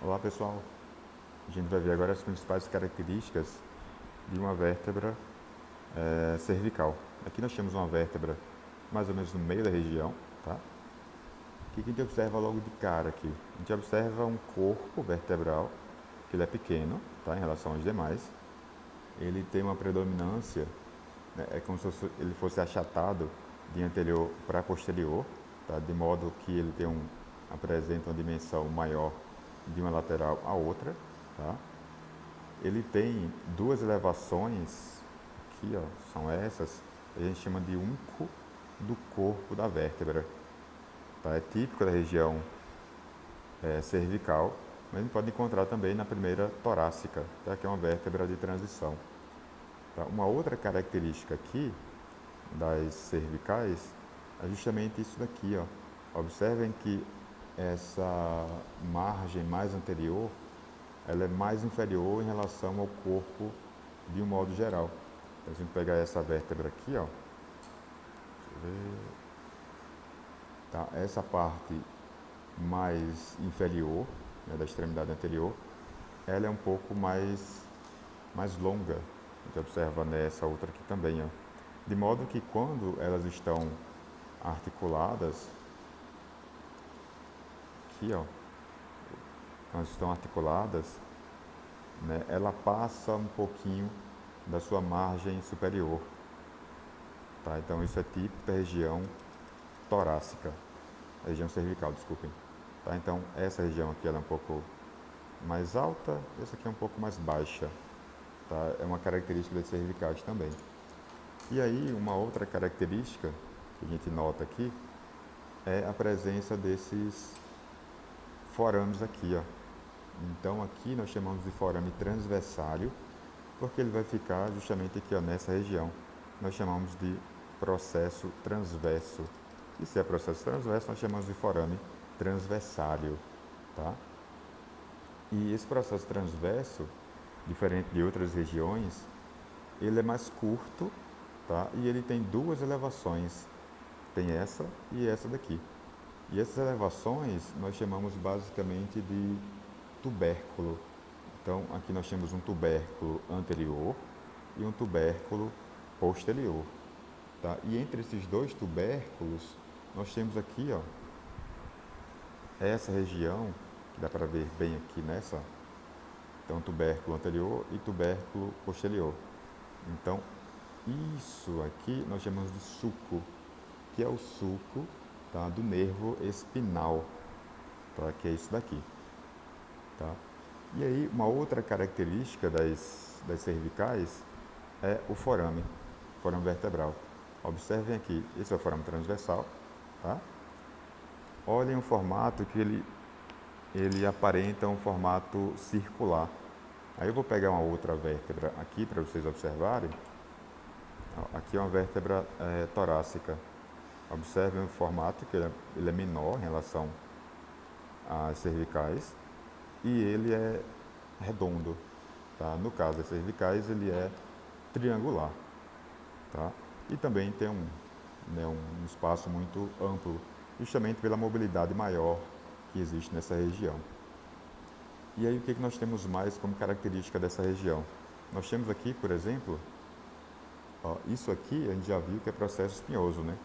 Olá pessoal, a gente vai ver agora as principais características de uma vértebra cervical. Aqui nós temos uma vértebra mais ou menos no meio da região, tá? O que a gente observa logo de cara aqui? A gente observa um corpo vertebral, que ele é pequeno, tá? Em relação aos demais. Ele tem uma predominância, né? É como se ele fosse achatado de anterior para posterior, tá? De modo que ele apresenta uma dimensão maior de uma lateral à outra, tá? Ele tem duas elevações, aqui ó, são essas, a gente chama de unco do corpo da vértebra. Tá? É típico da região cervical, mas a gente pode encontrar também na primeira torácica, tá? Que é uma vértebra de transição. Tá? Uma outra característica aqui das cervicais é justamente isso daqui. Ó. Observem que essa margem mais anterior ela é mais inferior em relação ao corpo de um modo geral. Então, se a gente pegar essa vértebra aqui, ó, tá? Essa parte mais inferior, né, da extremidade anterior, ela é um pouco mais longa. A gente observa nessa outra aqui também. Ó. De modo que quando elas estão articuladas, aqui, ó, quando elas estão articuladas, né, ela passa um pouquinho da sua margem superior. Tá? Então isso é típico da região torácica, região cervical, desculpem. Tá? Então essa região aqui ela é um pouco mais alta, essa aqui é um pouco mais baixa. Tá? É uma característica das cervicais também. E aí uma outra característica que a gente nota aqui é a presença desses forames aqui. Ó. Então aqui nós chamamos de forame transversário, porque ele vai ficar justamente aqui ó, nessa região. Nós chamamos de processo transverso. E se é processo transverso, nós chamamos de forame transversário. Tá? E esse processo transverso, diferente de outras regiões, ele é mais curto, tá? E ele tem duas elevações. Tem essa e essa daqui. E essas elevações nós chamamos basicamente de tubérculo. Então aqui nós temos um tubérculo anterior e um tubérculo posterior. Tá? E entre esses dois tubérculos, nós temos aqui ó, essa região, que dá para ver bem aqui nessa, então tubérculo anterior e tubérculo posterior. Então isso aqui nós chamamos de sulco, que é o sulco, tá, do nervo espinal, tá, que é isso daqui. Tá? E aí uma outra característica das cervicais é o forame vertebral. Observem aqui, esse é o forame transversal, tá? Olhem o formato que ele aparenta um formato circular. Aí eu vou pegar uma outra vértebra aqui para vocês observarem. Aqui é uma vértebra torácica. Observem o formato que ele é menor em relação às cervicais e ele é redondo. Tá? No caso das cervicais ele é triangular. Tá? E também tem um espaço muito amplo, justamente pela mobilidade maior que existe nessa região. E aí o que nós temos mais como característica dessa região? Nós temos aqui, por exemplo, ó, isso aqui a gente já viu que é processo espinhoso, né?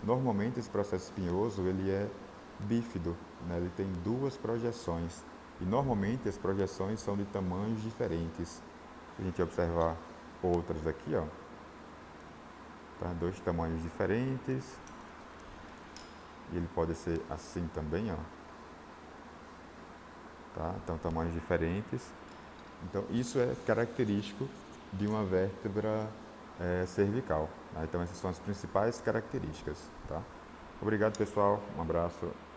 Normalmente esse processo espinhoso ele é bífido, né? Ele tem duas projeções e normalmente as projeções são de tamanhos diferentes. Se a gente observar outras aqui, ó, tá? Dois tamanhos diferentes e ele pode ser assim também, ó. Tá? Então tamanhos diferentes. Então isso é característico de uma vértebra cervical. Tá? Então essas são as principais características. Tá? Obrigado pessoal, um abraço.